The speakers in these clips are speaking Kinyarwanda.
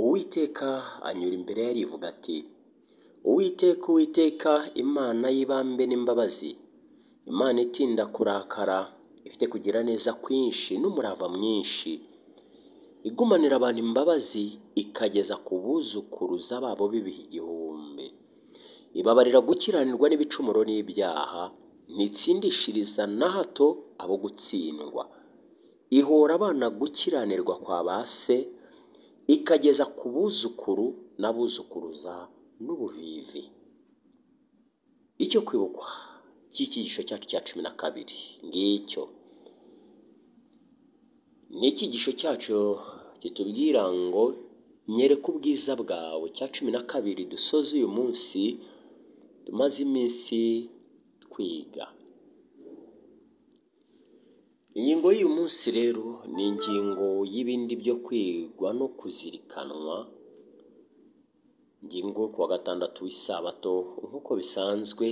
Uwiteka anyura imbere ye arivuga ati, Uwiteka, Uwiteka, Imana y'ibambe n'imbabazi, Imana itinda kurakara, ifite kugira neza kwinshi n'umurava mwinshi, igumanira abantu imbabazi, ikageza ku buzukuruza babo b'ibihe igihumbi. Ibabarira gukiranirwa n'ibicumuro n'ibyaha, ntitsindishiriza na hato abo gutsindwa. Ihora abana gukiranirwa kwa ba se, ikageza ku buzukuru n'abuzukuruza n'ubuvivi. Icyo kwibukwa cy'icyigisho cyacu cya 12 ngicyo. Ni icyigisho cyacu kitubwira ngo nyereka ubwiza bwawe, cya 12 dusoza uyu munsi, tumaze iminsi twiga. Ingingo y'uyu munsi rero ni ingingo y'ibindi byo kwigwa no kuzirikanwa. Ingingo kuwa gatandatu w'isabato nk'uko bisanzwe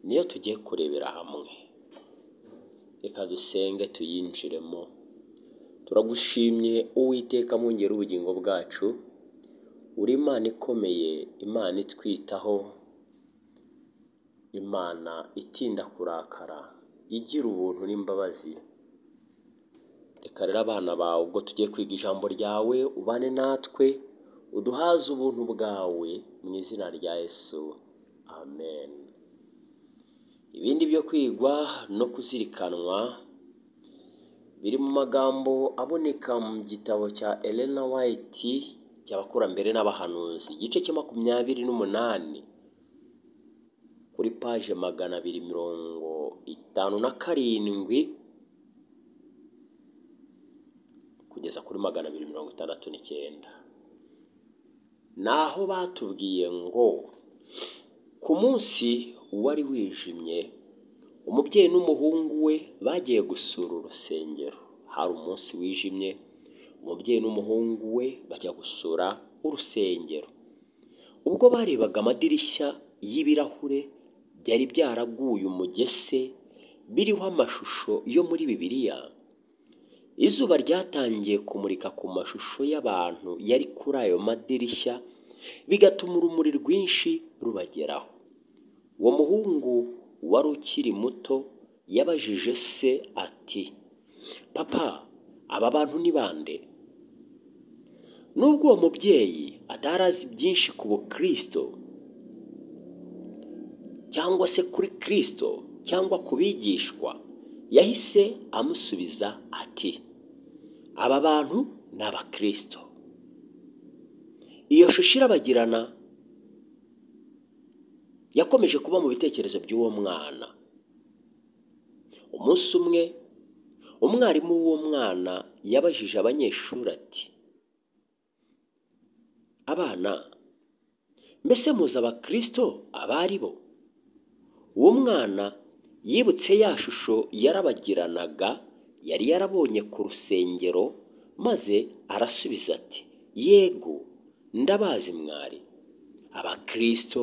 niyo tugiye kurebera hamwe. Reka dusenge tuyinjiremo. Turagushimye Uwiteka mwungeri w'ubugingo bwacu, uri Imana ikomeye, Imana itwitaho, Imana itinda kurakara, igira ubuntu n'imbabazi. Reka rero abana bawe ubwo tugiye kwiga ijambo ryawe ubane natwe, uduhaze ubuntu bwawe mu izina rya Yesu, amen. Ibindi byo kwigwa no kuzirikanwa biri mu magambo aboneka mu gitabo cya Ellen White cy'abakurambere n'abahanuzi, igice cya 28 kuri page 257 kugeza kuri 269. Naho batubwiye ngo ku munsi wari wijimye, umubyeyi n'umuhungu we bagiye gusura urusengero. Hari umunsi wijimye, umubyeyi n'umuhungu we bajya gusura urusengero. Ubwo barebaga amadirishya y'ibirahure byari byaraguye umugese, biriho amashusho yo muri Bibiliya, izuba ryatangiye kumurika ku mashusho y'abantu yari kuri ayo madirishya, bigatuma urumuri rwinshi rubageraho. Uwo muhungu wari ukiri muto yabajije se ati, Papa, aba bantu ni bande? Nubwo uwo mubyeyi atarazi byinshi ku Bukristo cyangwa se kuri Kristo cyangwa ku bigishwa, yahise amusubiza ati, aba bantu ni Abakristo. Iyo shusho irabagirana yakomeje kuba mu bitekerezo by'uwo mwana. Umunsi umwe, umwarimu w'uwo mwana yabajije abanyeshuri ati, abana, mbese muzi Abakristo aba ari bo? Uwo mwana yibutse ya shusho yarabagiranaga yari yarabonye ku rusengero, maze arasubiza ati, yego, ndabazi mwari. Abakristo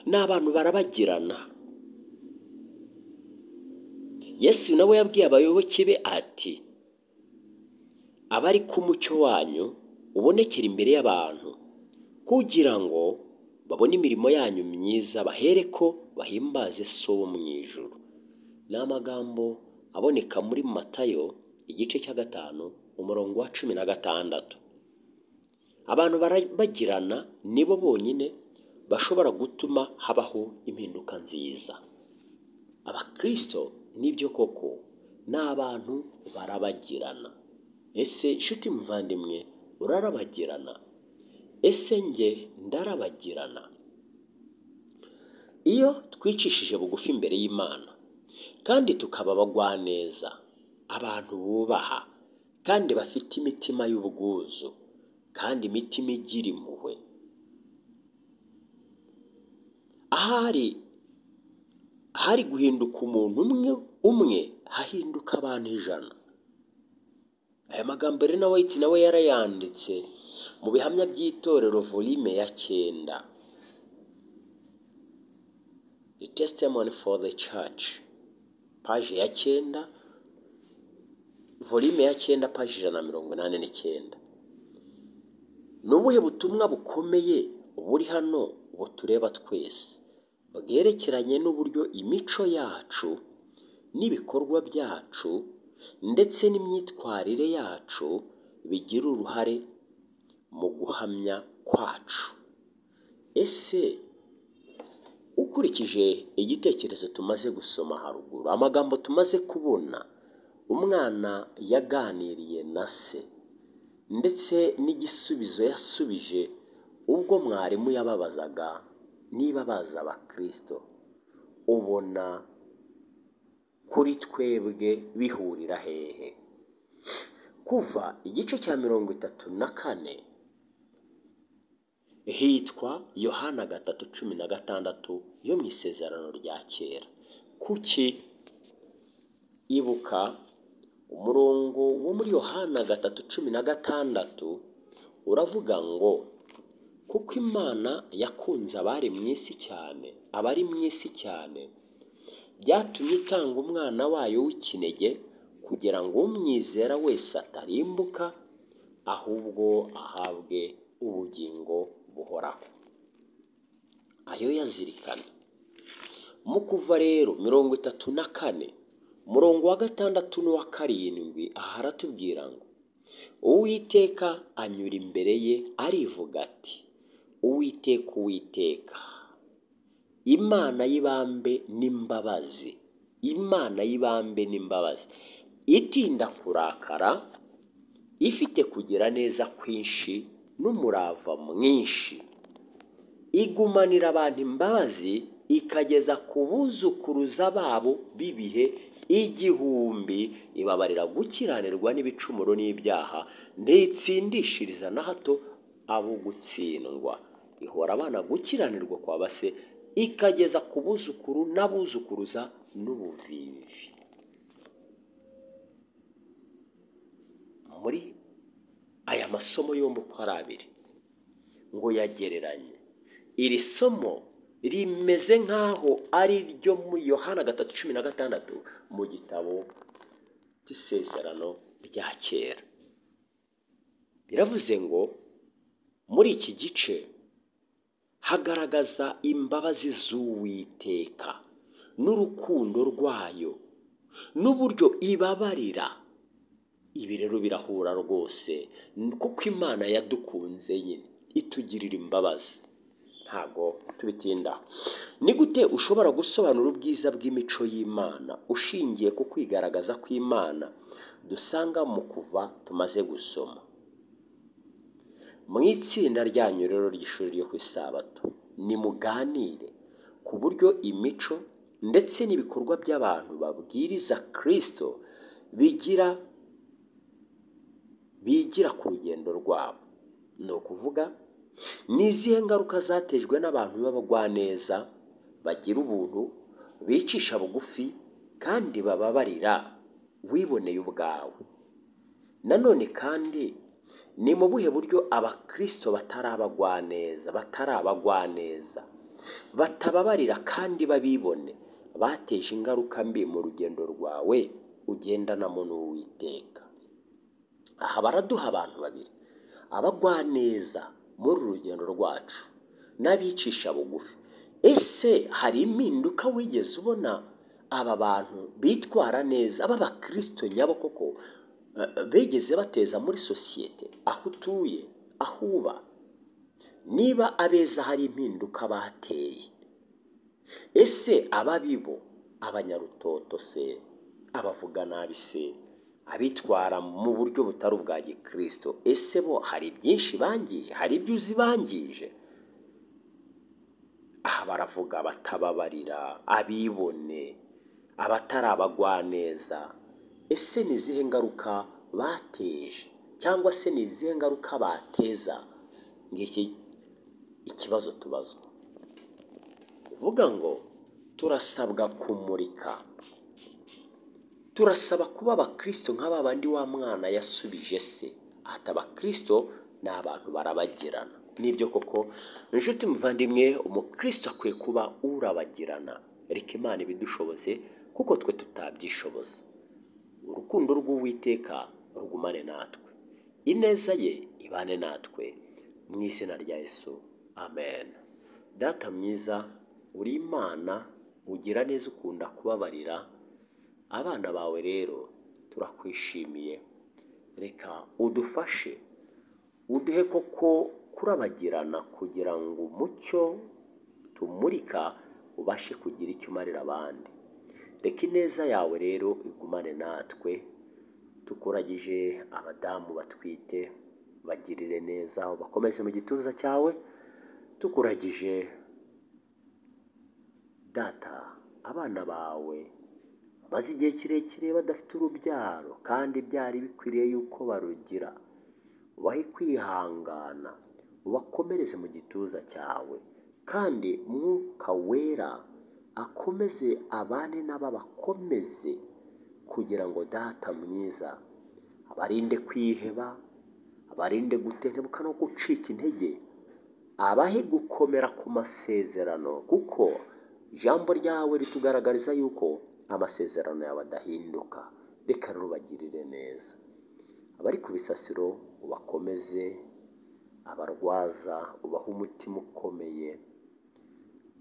ni abantu barabagirana. Yesu nawe yabwiye abayoboke be ati, abari ku mucyo wanyu ubonekera imbere y'abantu, kugira ngo babone imirimo yanyu myiza, bahereko bahimbaze So wo mu ijuru. Ni amagambo aboneka muri Matayo igice cya 5 umurongo wa 16. Abantu barabagirana nibo bonyine bashobora gutuma habaho impinduka nziza. Abakristo nibyo koko ni abantu barabagirana. Ese nshuti muvandimwe, urarabagirana? Ese nge ndarabagirana? Iyo twicishije bugufi imbere y'Imana kandi tukaba abagwaneza, abantu bubaha kandi bafite imitima y'ubwuzu kandi imitima igira impuhwe, ahari guhinduka umuntu umwe hahinduka abantu 100. Aya magambo rero White nawe yarayanditse mu bihamya by'itorero volume ya 9, The Testimony for the Church, page ya 9, volume ya 9, page 189. ni ubuhe butumwa bukomeye buri hano butureba twese bwerekeranye n'uburyo imico yacu n'ibikorwa byacu ndetse n'imyitwarire yacu bigira uruhare mu guhamya kwacu? Ese ukurikije igitekerezo tumaze gusoma haruguru, amagambo tumaze kubona, umwana yaganiriye na se ndetse n'igisubizo yasubije ubwo mwarimu yababazaga niba bazi abakristo, ubona kuri twebwe bihurira hehe? Kuva igice cya 34 hitwa Yohana 3:16 yo mu isezerano rya kera. Kuki? Ibuka umurongo wo muri Yohana 3:16 uravuga ngo kuko Imana yakunze abari mu isi cyane byatumye itanga umwana wayo w'ikinege kugira ngo umwizera wese atarimbuka ahubwo ahabwe ubugingo buhoraho. Ayo yazirikana mu kuva rero 34 umurongo wa 6 n'uwa 7 aha haratubwira ngo Uwiteka anyura imbere ye arivuga ati Uwiteka Imana y'ibambe n'imbabazi itinda kurakara, ifite kugira neza kwinshi n'umurava mwinshi, igumanira abantu imbabazi, ikageza ku buzukuruza babo b'ibihe 1000, ibabarira gukiranirwa n'ibicumuro n'ibyaha, ntitsindishiriza na hato abo gutsindwa, ihora abana gukiranirwa kwa base, ikageza ku buzukuru n'abuzukuruza n'ubuvivi. Muri aya masomo yombi uko ari abiri ngo yagereranye, iri somo rimeze nk'aho ari ryo muri Yohana 3:16 mu gitabo cy'isezerano rya kera. Biravuze ngo muri iki gice hagaragaza imbabazi z'Uwiteka n'urukundo rwayo n'uburyo ibabarira. Ibi rero birahura rwose kuko Imana yadukunze nyine itugirira imbabazi, ntago tubitindaho. Ni gute ushobora gusobanura ubwiza bw'imico y'Imana ushingiye ku kwigaragaza kw'Imana dusanga mu kuva tumaze gusoma? Mu itsinda ryanyu rero ry'ishuri ryo ku isabato, nimuganire ku buryo imico ndetse n'ibikorwa by'abantu babwiriza Kristo bigira ku rugendo rwabo. Ni ukuvuga, ni izihe ngaruka zatejwe n'abantu b'abagwaneza bagira ubuntu, bicisha bugufi kandi bababarira wiboneye ubwawe? Nanone kandi ni mu buhe buryo abakristo batarabagwaneza batababarira kandi babibone bateje ingaruka mbi mu rugendo rwawe ugendanamo n'Uwiteka? Aha baraduha abantu babiri, abagwaneza muri urugendo rwacu n'abicisha bugufi. Ese hari impinduka wigeze ubona aba bantu bitwara neza b'abakristo nyabo koko begeze bateza muri sosiyete aho utuye, aho uba? Niba abeza hari impinduka bateye, ese ababibo, abanyarutoto se, abavuga nabi se, abitwara mu buryo butari ubwa gikristo, ese bo hari byinshi bangije? Hari ibyo uzi bangije? Aha baravuga batababarira, abibone, abatarabagwaneza. Ese ni izihe ngaruka bateje cyangwa se ni izihe ngaruka bateza? Ngiki ikibazo tubazwa. Uvuga ngo turasabwa kumurika, turasaba kuba abakristo nk'aba bandi wa mwana yasubije se ati abakristo ni abantu barabagirana. Nibyo koko inshuti muvandimwe, umukristo akwiye kuba urabagirana. Reka Imana ibidushoboze kuko twe tutabyishoboza. Urukundo rw'Uwiteka rugumane natwe, ineza ye ibane natwe, mu izina rya Yesu, amen. Data mwiza, uri Imana, ugira neza, ukunda kubabarira abana bawe. Rero turakwishimiye, reka udufashe, uduhe koko kurabagirana kugira ngo umucyo tumurika ubashe kugira icyo umarira abandi. Reka ineza yawe rero igumane natwe, tukuragije abadamu batwite, bagirire neza, ubakomeze mu gituza cyawe. Tukuragije Data abana bawe maze igihe kirekire badafite urubyaro kandi byari bikwiriye yuko barugira, ubahe kwihangana, ubakomereze mu gituza cyawe, kandi Mwuka Wera akomeze abane nabo, bakomeze kugira ngo Data mwiza abarinde kwiheba, abarinde gutentebuka no gucika intege, abahe gukomera ku masezerano, kuko ijambo ryawe ritugaragariza yuko amasezerano yawe adahinduka. Reka rubagirire neza, abari ku bisasiro ubakomeze, abarwaza ubahe umutima ukomeye,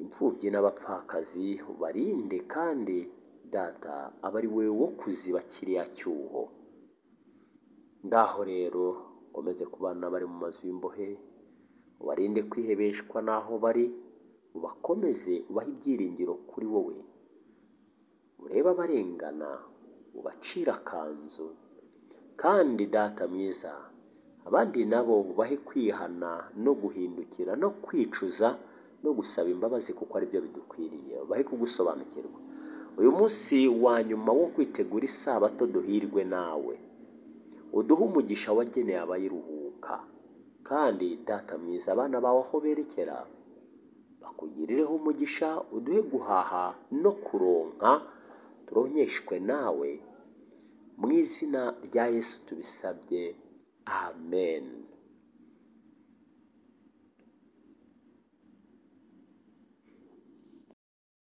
imfubyi n'abapfakazi ubarinde, kandi Data aba ari wowe wo kuziba kiriya cyuho. Ngaho rero ukomeze kubana bari mu mazu y'imbohe, ubarinde kwihebeshwa n'aho bari, ubakomeze ubahe ibyiringiro kuri wowe, urebe abarengana ubacira akanzu, kandi Data mwiza abandi nabo ubahe kwihana no guhindukira no kwicuza no gusaba imbabazi, kuko ari byo bidukwiriye. Ubahe kugusobanukirwa uyu munsi wa nyuma wo kwitegura isabato, duhirwe nawe, uduhe umugisha wageneye abayiruhuka, kandi Data mwiza abana bawe aho berekera bakugirireho umugisha, uduhe guhaha no kuronka, turonyeshwe nawe, mu izina rya Yesu tubisabye, amen.